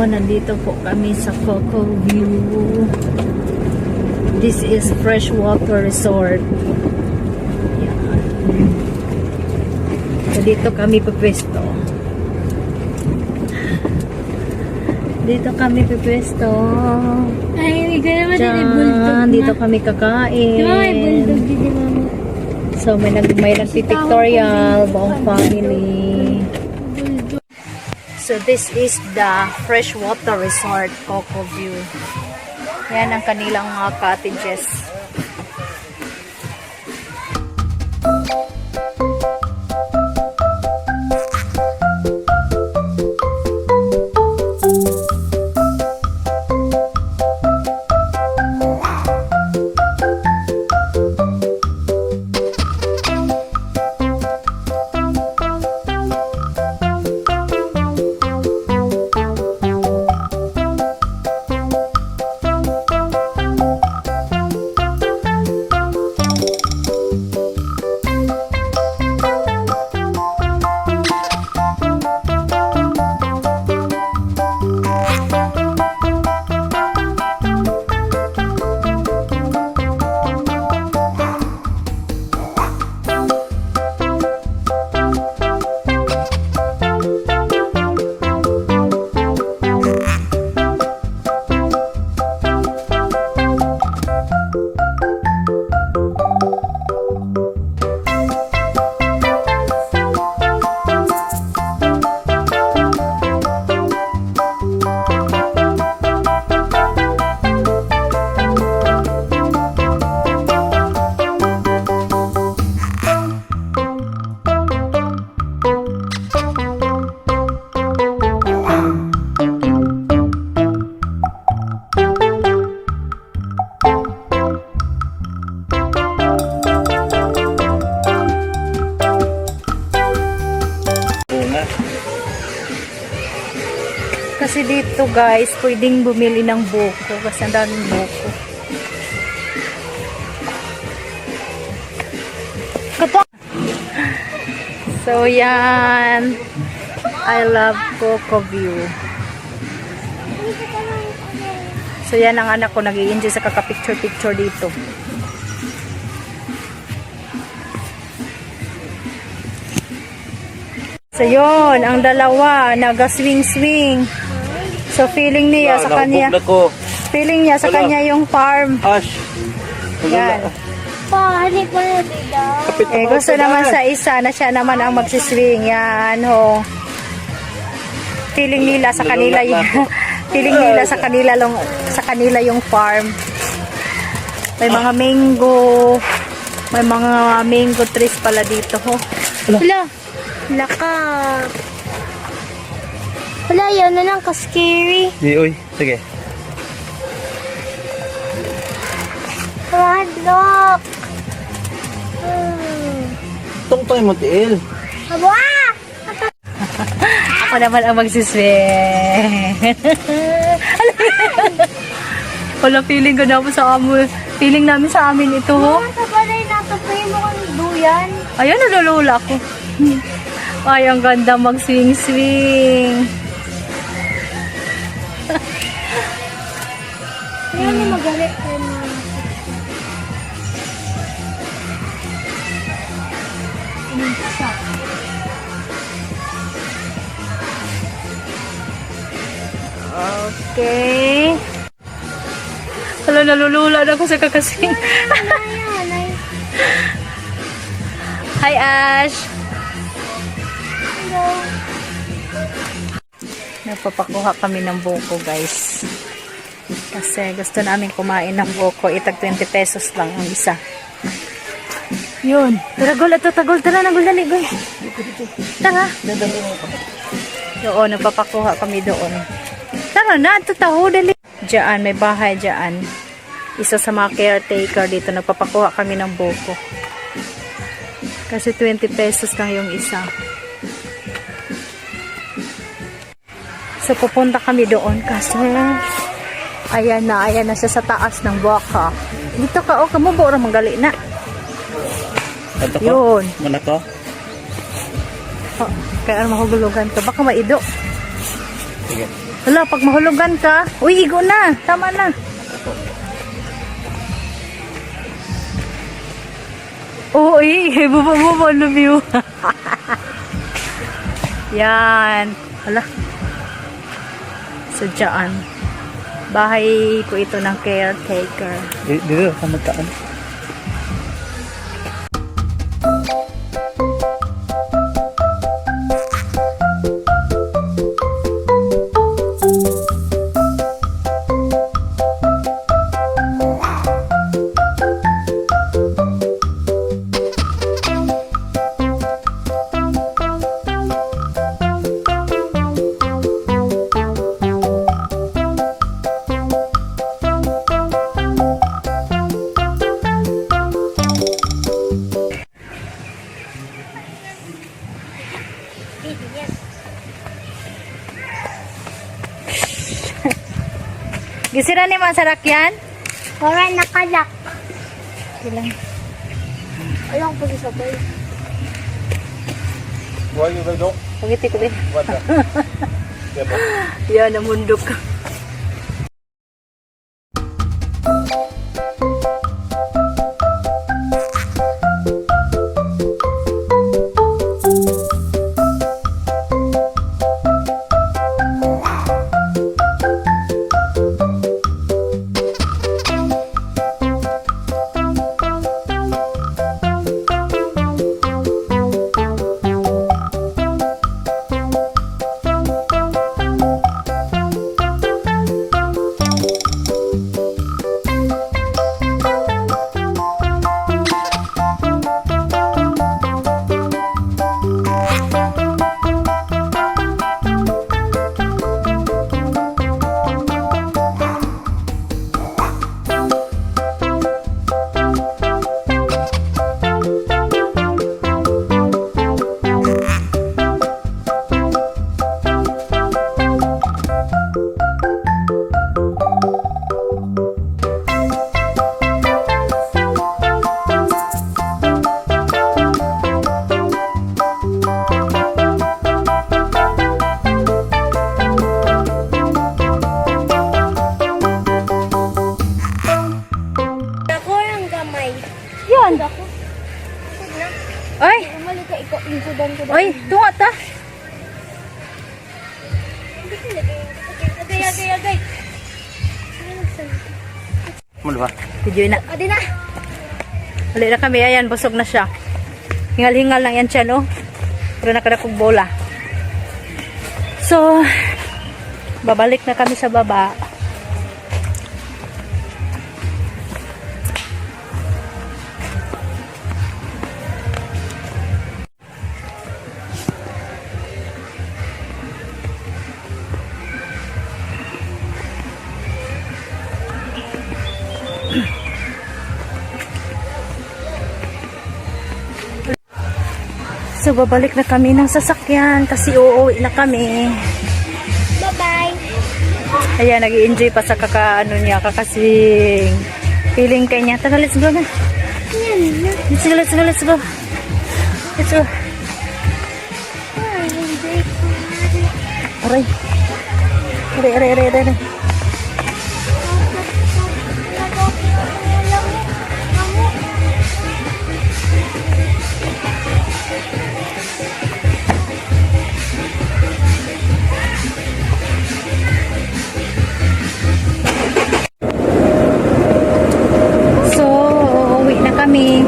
nandito po kami sa Coco View. This is freshwater resort. Yan. So, dito kami pupwesto. Dito kami pupwesto. Ay, hindi naman din yung bulldog. Dito kami kakain. Di ba may bulldog din di mama? So, may nagpipictorial, buong family. So, this is the freshwater resort, Coco View. Yan ang kanilang mga cottages. Kasi dito guys, pwedeng bumili ng buko kasi ang daming buko. So yan, I love Coco View. So yan ang anak ko, nag-i-enjoy sa kaka-picture-picture dito. So yun, ang dalawa, naga-swing-swing. So feeling niya sa kanya, yung farm. Yan. Pahalik mo na dito. Gusto naman sa isa na siya naman ang magsiswing. Yan ho. Feeling nila sa kanila yung sa kanila yung farm. May mga mango. May mga mango trees pala dito ho. Wala. Laka. Wala, yun na lang ka-scary. Uy, sige. Look. Tungtong mo, Tiil. Aba! Ako naman ang magsiswing. Wala, feeling ko na po sa amin. Feeling namin sa amin ito ho. Sa balay natapayin mo kang duyan. Ayan, nalulula ko. Ay, ang ganda mag-swing-swing. Kaya na magalit ka na. Okay. Hala, nalulula na ako sa kakasing. Hi, Ash. Hello. Nagpapakuha kami ng buko, guys. Kasi gusto namin kumain ng buko. Itag 20 pesos lang ang isa. Yun. Tara, Gol. Ito, tagol. Tara, nagol. Dali, Gol. Tara. Doon, nagpapakuha kami doon. Tara na, ito taho. Dali. Diyan, may bahay diyan. Isa sa mga caretaker dito. Nagpapakuha kami ng buko. Kasi 20 pesos lang yung isa. So, pupunta kami doon kasi ayan na siya sa taas ng baka. Dito ka, kamubo ra manggali na. Ito ko? Yun. Mana ko? Kaya mahugulugan ka. Baka maido. Sige. Wala, pag mahulugan ka, uy, igo na. Tama na. Oo, baba, love you. Yan. Hala. Sadyaan. Bahay ko ito ng caretaker. Dito, sa magkaan. Gisira ni masarak yan? Para nakalak. Ilang. Alam ko isabay. Why you by dog? Pagiti ko din. What the? Yan, namundok ka. Ako ang gamay. Yan. Ako. Na. Oy, Umali ka ikaw. Insudan ko. oy, tunga ta. Agay. Ano ba? Video na. Adi na. Hali na kami. Ayan, busog na siya. Hingal-hingal lang yan siya, no? Pero nakadakog bola. So, babalik na kami sa baba. So, babalik na kami ng sasakyan kasi uuwi na kami. Bye-bye. Ayan, nag-i-enjoy pa sa kakaano niya, kakaswing. Feeling kay niya. Tara, let's go na. Yan. Let's go, let's go, let's go. Let's go. Ay, enjoy ko. Aray. Aray. So, uuwi na kami.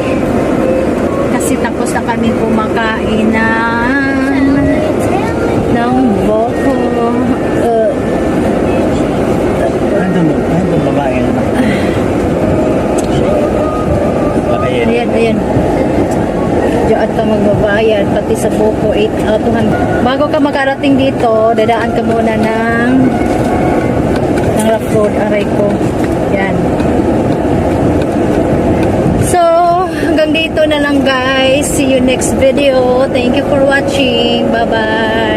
Kasi tapos na kami kumakain ng boko. Ano babae na? Ayan. Diyan ka magbabayad, pati sa buko, 8 Bago ka makarating dito, dadaan ka muna ng rough road, aray ko. Yan. So, hanggang dito na lang guys. See you next video. Thank you for watching. Bye-bye.